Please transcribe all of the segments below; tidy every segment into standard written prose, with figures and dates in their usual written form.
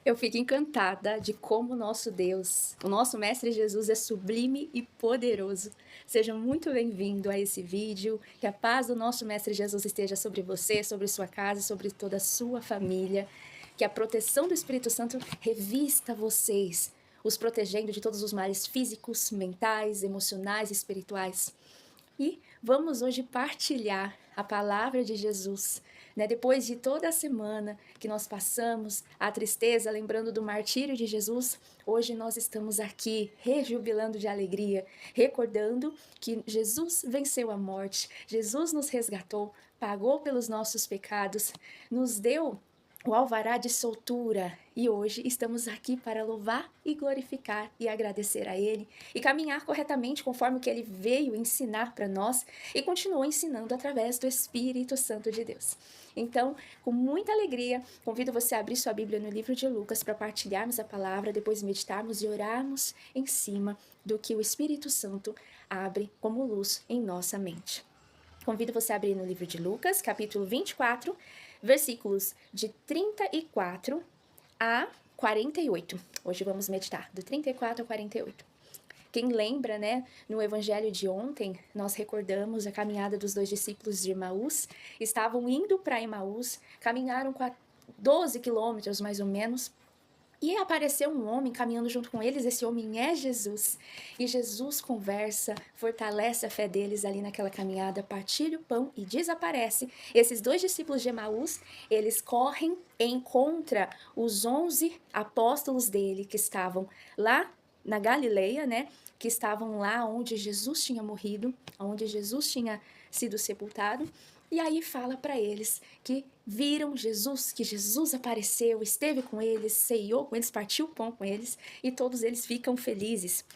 Eu fico encantada de como o nosso Deus, o nosso Mestre Jesus é sublime e poderoso. Seja muito bem-vindo a esse vídeo, que a paz do nosso Mestre Jesus esteja sobre você, sobre sua casa, sobre toda a sua família, que a proteção do Espírito Santo revista vocês, os protegendo de todos os males físicos, mentais, emocionais e espirituais. E vamos hoje partilhar a palavra de Jesus, né? Depois de toda a semana que nós passamos, a tristeza, lembrando do martírio de Jesus, hoje nós estamos aqui rejubilando de alegria, recordando que Jesus venceu a morte, Jesus nos resgatou, pagou pelos nossos pecados, nos deu o alvará de soltura, e hoje estamos aqui para louvar e glorificar e agradecer a Ele e caminhar corretamente conforme o que Ele veio ensinar para nós e continuou ensinando através do Espírito Santo de Deus. Então, com muita alegria, convido você a abrir sua Bíblia no livro de Lucas para partilharmos a palavra, depois meditarmos e orarmos em cima do que o Espírito Santo abre como luz em nossa mente. Convido você a abrir no livro de Lucas, capítulo 24, versículos de 34 a 48. Hoje vamos meditar do 34 a 48. Quem lembra, né, no evangelho de ontem, nós recordamos a caminhada dos dois discípulos de Emaús. Estavam indo para Emaús, caminharam 12 quilômetros mais ou menos, e apareceu um homem caminhando junto com eles. Esse homem é Jesus. E Jesus conversa, fortalece a fé deles ali naquela caminhada, partilha o pão e desaparece. Esses dois discípulos de Emaús, eles correm e encontram os 11 apóstolos dele que estavam lá na Galileia, né? Que estavam lá onde Jesus tinha morrido, onde Jesus tinha sido sepultado. E aí fala para eles que viram Jesus, que Jesus apareceu, esteve com eles, ceiou com eles, partiu o pão com eles, e todos eles ficam felizes.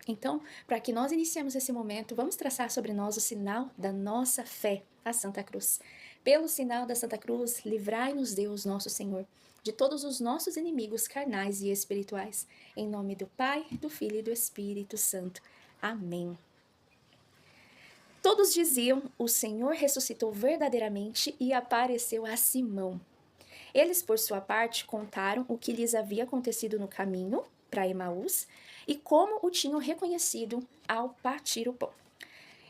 Então, para que nós iniciemos esse momento, vamos traçar sobre nós o sinal da nossa fé, a Santa Cruz. Pelo sinal da Santa Cruz, livrai-nos Deus, nosso Senhor, de todos os nossos inimigos carnais e espirituais. Em nome do Pai, do Filho e do Espírito Santo. Amém. Todos diziam: o Senhor ressuscitou verdadeiramente e apareceu a Simão. Eles, por sua parte, contaram o que lhes havia acontecido no caminho para Emaús e como o tinham reconhecido ao partir o pão.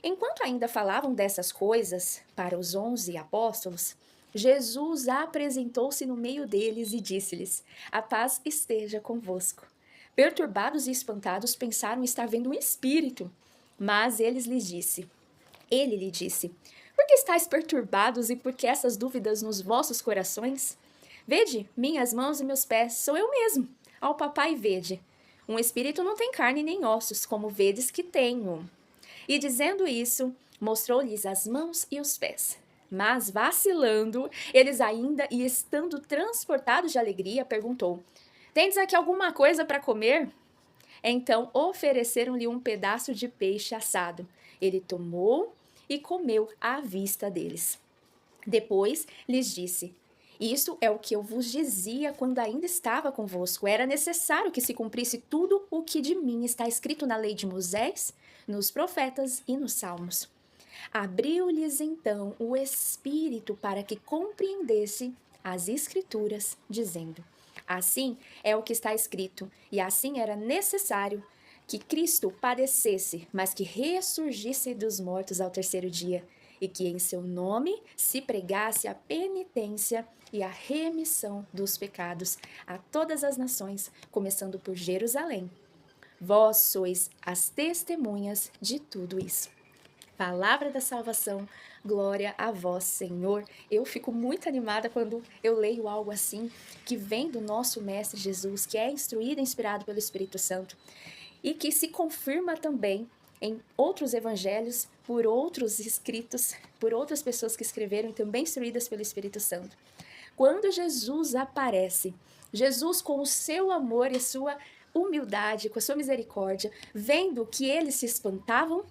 Enquanto ainda falavam dessas coisas para os 11 apóstolos, Jesus apresentou-se no meio deles e disse-lhes: a paz esteja convosco. Perturbados e espantados, pensaram estar vendo um espírito, mas ele lhe disse: por que estáis perturbados e por que essas dúvidas nos vossos corações? Vede, minhas mãos e meus pés, sou eu mesmo. Ao papai vede. Um espírito não tem carne nem ossos, como vedes que tenho. E dizendo isso, mostrou-lhes as mãos e os pés. Mas, vacilando, eles ainda e estando transportados de alegria, perguntou: tendes aqui alguma coisa para comer? Então ofereceram-lhe um pedaço de peixe assado. Ele tomou e comeu à vista deles. Depois lhes disse: isso é o que eu vos dizia quando ainda estava convosco. Era necessário que se cumprisse tudo o que de mim está escrito na lei de Moisés, nos profetas e nos salmos. Abriu-lhes então o Espírito para que compreendesse as Escrituras, dizendo: assim é o que está escrito, e assim era necessário que Cristo padecesse, mas que ressurgisse dos mortos ao terceiro dia, e que em seu nome se pregasse a penitência e a remissão dos pecados a todas as nações, começando por Jerusalém. Vós sois as testemunhas de tudo isso. Palavra da salvação, glória a vós, Senhor. Eu fico muito animada quando eu leio algo assim, que vem do nosso Mestre Jesus, que é instruído e inspirado pelo Espírito Santo, e que se confirma também em outros evangelhos, por outros escritos, por outras pessoas que escreveram, também instruídas pelo Espírito Santo. Quando Jesus aparece, Jesus com o seu amor e a sua humildade, com a sua misericórdia, vendo que eles se espantavam,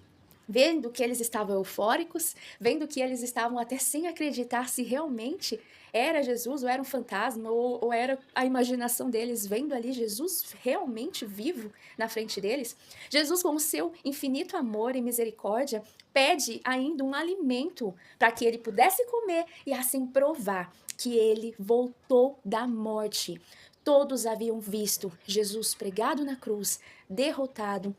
vendo que eles estavam eufóricos, vendo que eles estavam até sem acreditar se realmente era Jesus ou era um fantasma ou era a imaginação deles, vendo ali Jesus realmente vivo na frente deles. Jesus, com o seu infinito amor e misericórdia, pede ainda um alimento para que ele pudesse comer e assim provar que ele voltou da morte. Todos haviam visto Jesus pregado na cruz, derrotado,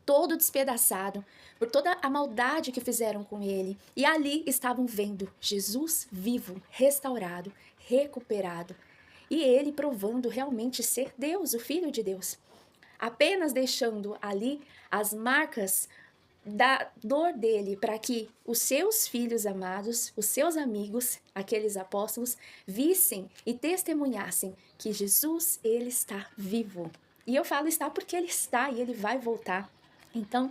todo despedaçado por toda a maldade que fizeram com ele. E ali estavam vendo Jesus vivo, restaurado, recuperado. E ele provando realmente ser Deus, o Filho de Deus. Apenas deixando ali as marcas da dor dele para que os seus filhos amados, os seus amigos, aqueles apóstolos, vissem e testemunhassem que Jesus, ele está vivo. E eu falo está porque ele está e ele vai voltar. Então,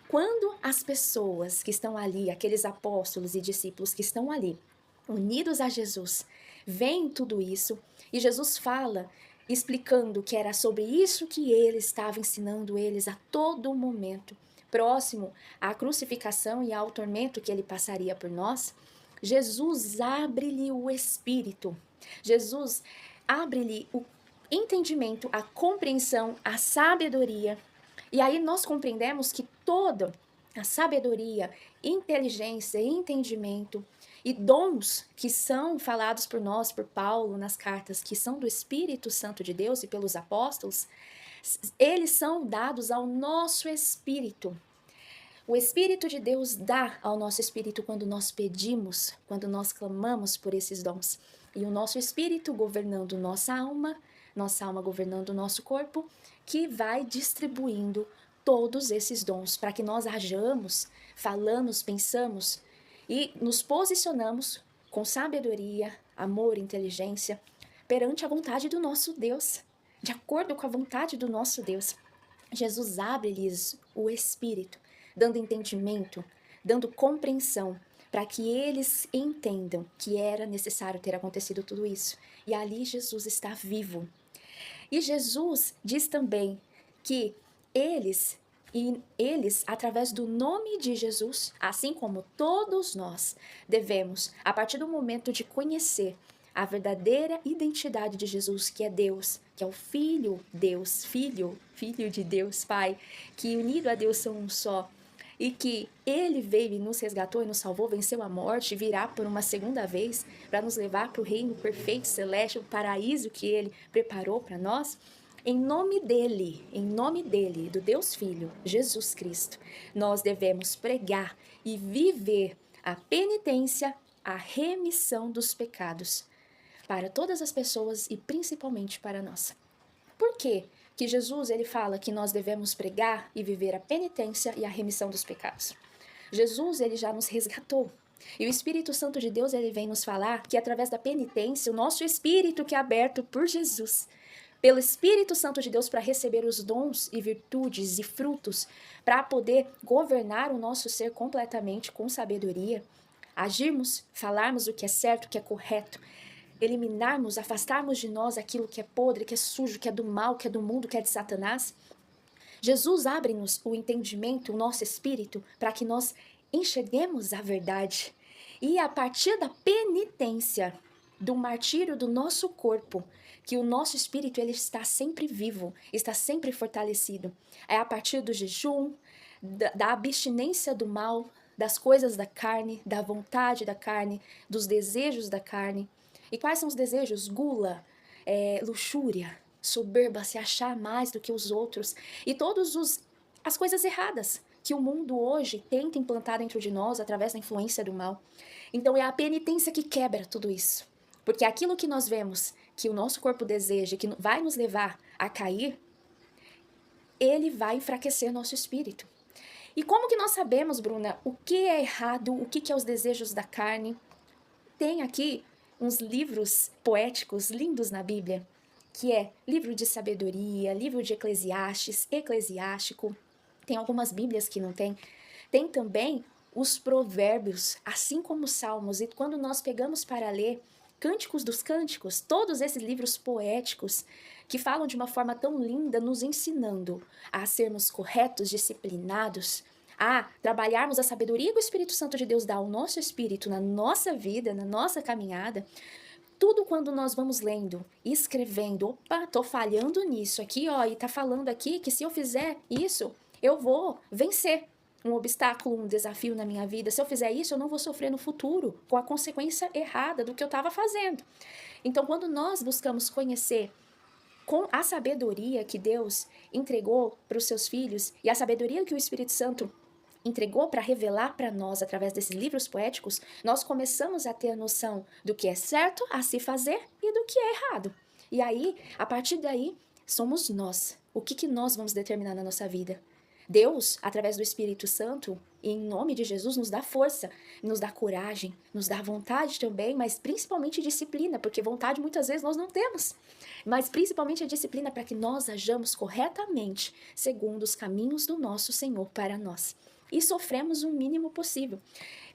quando as pessoas que estão ali, aqueles apóstolos e discípulos que estão ali, unidos a Jesus, veem tudo isso, e Jesus fala, explicando que era sobre isso que ele estava ensinando eles a todo momento, próximo à crucificação e ao tormento que ele passaria por nós, Jesus abre-lhe o espírito. Jesus abre-lhe o entendimento, a compreensão, a sabedoria. E aí nós compreendemos que toda a sabedoria, inteligência, entendimento e dons que são falados por nós, por Paulo, nas cartas, que são do Espírito Santo de Deus e pelos apóstolos, eles são dados ao nosso espírito. O Espírito de Deus dá ao nosso espírito quando nós pedimos, quando nós clamamos por esses dons. E o nosso espírito governando nossa alma governando o nosso corpo, que vai distribuindo todos esses dons para que nós hajamos, falamos, pensamos e nos posicionamos com sabedoria, amor, inteligência perante a vontade do nosso Deus, de acordo com a vontade do nosso Deus. Jesus abre-lhes o espírito, dando entendimento, dando compreensão, para que eles entendam que era necessário ter acontecido tudo isso. E ali Jesus está vivo. E Jesus diz também que eles, através do nome de Jesus, assim como todos nós, devemos, a partir do momento de conhecer a verdadeira identidade de Jesus, que é Deus, que é o Filho Deus, Filho de Deus, Pai, que unido a Deus são um só, e que ele veio e nos resgatou e nos salvou, venceu a morte, virá por uma segunda vez para nos levar para o reino perfeito, celeste, o paraíso que ele preparou para nós. Em nome dele, do Deus Filho, Jesus Cristo, nós devemos pregar e viver a penitência, a remissão dos pecados para todas as pessoas e principalmente para nós. Por quê? Que Jesus ele fala que nós devemos pregar e viver a penitência e a remissão dos pecados. Jesus ele já nos resgatou. E o Espírito Santo de Deus ele vem nos falar que através da penitência, o nosso espírito que é aberto por Jesus, pelo Espírito Santo de Deus para receber os dons e virtudes e frutos, para poder governar o nosso ser completamente com sabedoria, agirmos, falarmos o que é certo, o que é correto, eliminarmos, afastarmos de nós aquilo que é podre, que é sujo, que é do mal, que é do mundo, que é de Satanás. Jesus abre-nos o entendimento, o nosso espírito, para que nós enxerguemos a verdade. E a partir da penitência, do martírio do nosso corpo, que o nosso espírito ele está sempre vivo, está sempre fortalecido. É a partir do jejum, da abstinência do mal, das coisas da carne, da vontade da carne, dos desejos da carne. E quais são os desejos? Gula, luxúria, soberba, se achar mais do que os outros. E todas as coisas erradas que o mundo hoje tenta implantar dentro de nós através da influência do mal. Então é a penitência que quebra tudo isso. Porque aquilo que nós vemos, que o nosso corpo deseja, que vai nos levar a cair, ele vai enfraquecer nosso espírito. E como que nós sabemos, Bruna, o que é errado, o que é os desejos da carne? Tem aqui uns livros poéticos lindos na Bíblia, que é livro de sabedoria, livro de Eclesiastes, eclesiástico. Tem algumas Bíblias que não tem. Tem também os provérbios, assim como os salmos. E quando nós pegamos para ler Cânticos dos Cânticos, todos esses livros poéticos que falam de uma forma tão linda, nos ensinando a sermos corretos, disciplinados, a trabalharmos a sabedoria que o Espírito Santo de Deus dá ao nosso espírito, na nossa vida, na nossa caminhada. Tudo quando nós vamos lendo, escrevendo, opa, tô falhando nisso aqui, ó, e tá falando aqui que se eu fizer isso, eu vou vencer um obstáculo, um desafio na minha vida. Se eu fizer isso, eu não vou sofrer no futuro com a consequência errada do que eu estava fazendo. Então, quando nós buscamos conhecer com a sabedoria que Deus entregou para os seus filhos e a sabedoria que o Espírito Santo entregou para revelar para nós através desses livros poéticos, nós começamos a ter a noção do que é certo a se fazer e do que é errado. E aí, a partir daí, somos nós. O que nós vamos determinar na nossa vida? Deus, através do Espírito Santo, em nome de Jesus, nos dá força, nos dá coragem, nos dá vontade também, mas principalmente disciplina, porque vontade muitas vezes nós não temos. Mas principalmente a disciplina para que nós hajamos corretamente, segundo os caminhos do nosso Senhor para nós. E sofremos o mínimo possível.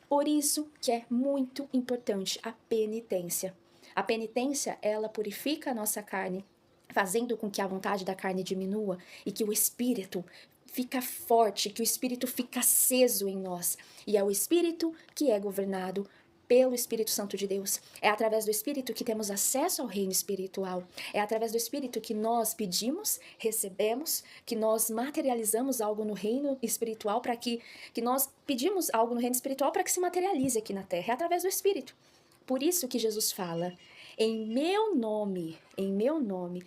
Por isso que é muito importante a penitência. A penitência, ela purifica a nossa carne, fazendo com que a vontade da carne diminua e que o Espírito fica forte, que o Espírito fica aceso em nós. E é o Espírito que é governado pelo Espírito Santo de Deus. É através do Espírito que temos acesso ao reino espiritual. É através do Espírito que nós pedimos, recebemos, que nós materializamos algo no reino espiritual para que nós pedimos algo no reino espiritual para que se materialize aqui na terra. É através do Espírito. Por isso que Jesus fala: em meu nome,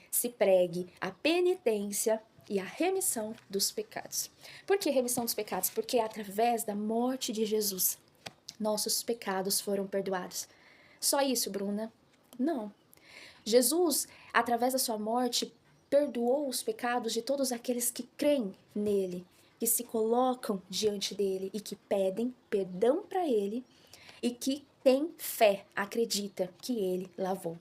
se pregue a penitência e a remissão dos pecados. Por que remissão dos pecados? Porque através da morte de Jesus, nossos pecados foram perdoados. Só isso, Bruna? Não. Jesus, através da sua morte, perdoou os pecados de todos aqueles que creem nele, que se colocam diante dele e que pedem perdão para ele e que têm fé, acredita que ele lavou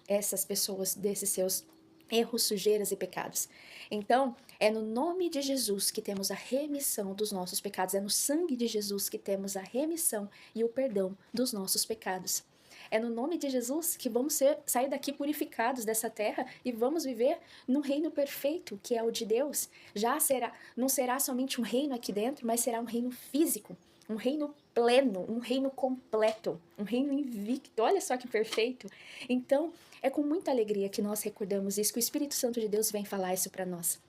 essas pessoas desses seus erros, sujeiras e pecados. Então, é no nome de Jesus que temos a remissão dos nossos pecados, é no sangue de Jesus que temos a remissão e o perdão dos nossos pecados. É no nome de Jesus que vamos sair daqui purificados dessa terra e vamos viver num reino perfeito, que é o de Deus. Não será somente um reino aqui dentro, mas será um reino físico, um reino pleno, um reino completo, um reino invicto. Olha só que perfeito. Então, é com muita alegria que nós recordamos isso, que o Espírito Santo de Deus vem falar isso para nós.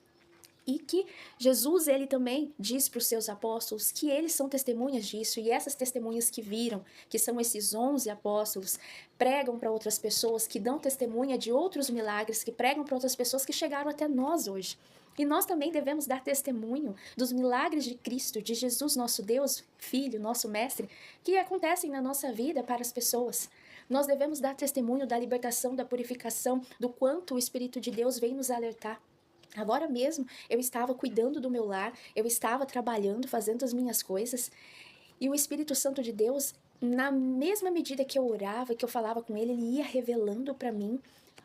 E que Jesus, ele também diz para os seus apóstolos que eles são testemunhas disso, e essas testemunhas que viram, que são esses 11 apóstolos, pregam para outras pessoas, que dão testemunha de outros milagres, que pregam para outras pessoas que chegaram até nós hoje. E nós também devemos dar testemunho dos milagres de Cristo, de Jesus, nosso Deus, Filho, nosso Mestre, que acontecem na nossa vida para as pessoas. Nós devemos dar testemunho da libertação, da purificação, do quanto o Espírito de Deus vem nos alertar. Agora mesmo, eu estava cuidando do meu lar, eu estava trabalhando, fazendo as minhas coisas, e o Espírito Santo de Deus, na mesma medida que eu orava, que eu falava com ele, ele ia revelando para mim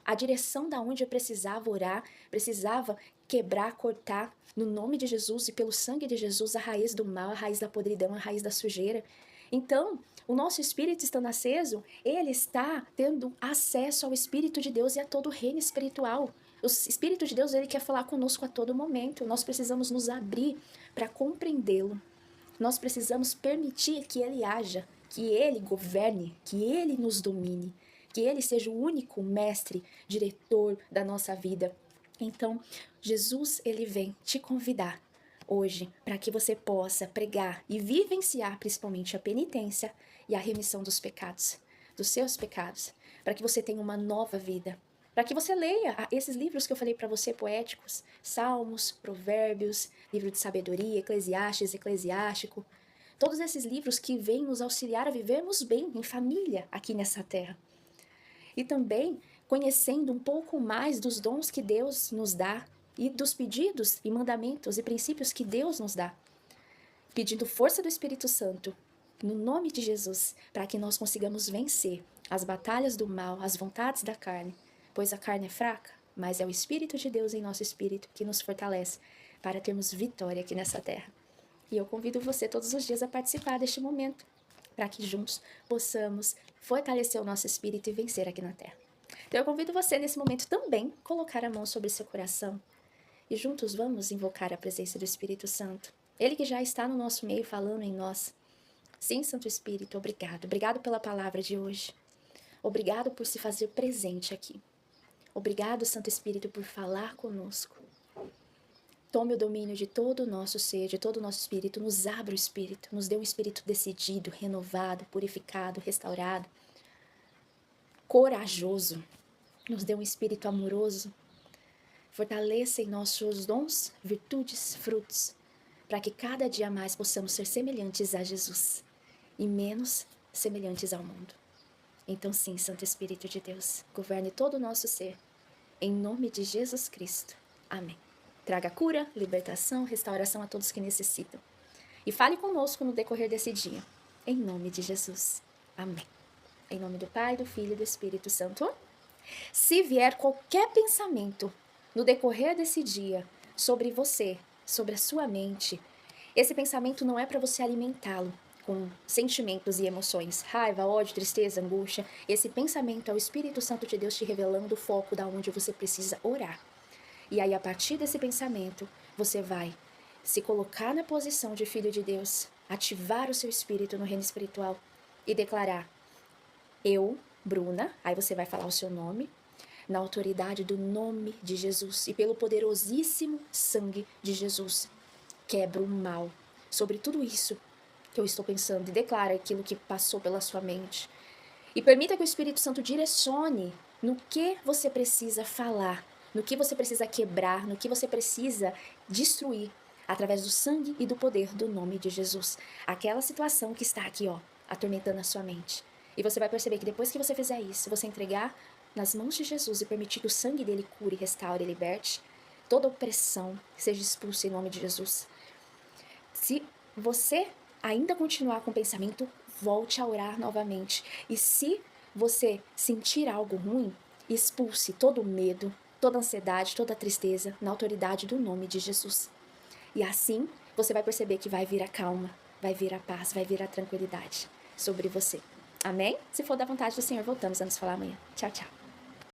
a direção da onde eu precisava orar, precisava quebrar, cortar, no nome de Jesus e pelo sangue de Jesus, a raiz do mal, a raiz da podridão, a raiz da sujeira. Então, o nosso espírito estando aceso, ele está tendo acesso ao Espírito de Deus e a todo o reino espiritual. O Espírito de Deus, ele quer falar conosco a todo momento. Nós precisamos nos abrir para compreendê-lo. Nós precisamos permitir que ele haja, que ele governe, que ele nos domine, que ele seja o único mestre, diretor da nossa vida. Então, Jesus, ele vem te convidar hoje para que você possa pregar e vivenciar principalmente a penitência e a remissão dos pecados, dos seus pecados, para que você tenha uma nova vida, para que você leia esses livros que eu falei para você, poéticos, Salmos, Provérbios, livro de sabedoria, Eclesiastes, Eclesiástico, todos esses livros que vêm nos auxiliar a vivermos bem em família aqui nessa terra. E também conhecendo um pouco mais dos dons que Deus nos dá e dos pedidos e mandamentos e princípios que Deus nos dá. Pedindo força do Espírito Santo, no nome de Jesus, para que nós consigamos vencer as batalhas do mal, as vontades da carne, pois a carne é fraca, mas é o Espírito de Deus em nosso espírito que nos fortalece para termos vitória aqui nessa terra. E eu convido você todos os dias a participar deste momento, para que juntos possamos fortalecer o nosso espírito e vencer aqui na terra. Então eu convido você nesse momento também colocar a mão sobre seu coração e juntos vamos invocar a presença do Espírito Santo. Ele que já está no nosso meio falando em nós. Sim, Santo Espírito, obrigado. Obrigado pela palavra de hoje. Obrigado por se fazer presente aqui. Obrigado, Santo Espírito, por falar conosco. Tome o domínio de todo o nosso ser, de todo o nosso espírito. Nos abra o espírito, nos dê um espírito decidido, renovado, purificado, restaurado, corajoso. Nos dê um espírito amoroso. Fortaleça em nós seus dons, virtudes, frutos, para que cada dia mais possamos ser semelhantes a Jesus e menos semelhantes ao mundo. Então sim, Santo Espírito de Deus, governe todo o nosso ser, em nome de Jesus Cristo. Amém. Traga cura, libertação, restauração a todos que necessitam. E fale conosco no decorrer desse dia, em nome de Jesus. Amém. Em nome do Pai, do Filho e do Espírito Santo. Se vier qualquer pensamento no decorrer desse dia sobre você, sobre a sua mente, esse pensamento não é para você alimentá-lo com sentimentos e emoções, raiva, ódio, tristeza, angústia. Esse pensamento é o Espírito Santo de Deus te revelando o foco da onde você precisa orar. E aí, a partir desse pensamento, você vai se colocar na posição de filho de Deus, ativar o seu espírito no reino espiritual e declarar: eu, Bruna, aí você vai falar o seu nome, na autoridade do nome de Jesus e pelo poderosíssimo sangue de Jesus, quebra o mal sobre tudo isso que eu estou pensando e declara aquilo que passou pela sua mente. E permita que o Espírito Santo direcione no que você precisa falar, no que você precisa quebrar, no que você precisa destruir, através do sangue e do poder do nome de Jesus. Aquela situação que está aqui, atormentando a sua mente. E você vai perceber que depois que você fizer isso, você entregar nas mãos de Jesus e permitir que o sangue dele cure, restaure e liberte, toda opressão seja expulsa em nome de Jesus. Se você ainda continuar com o pensamento, volte a orar novamente. E se você sentir algo ruim, expulse todo o medo, toda a ansiedade, toda a tristeza na autoridade do nome de Jesus. E assim, você vai perceber que vai vir a calma, vai vir a paz, vai vir a tranquilidade sobre você. Amém? Se for da vontade do Senhor, voltamos a nos falar amanhã. Tchau, tchau.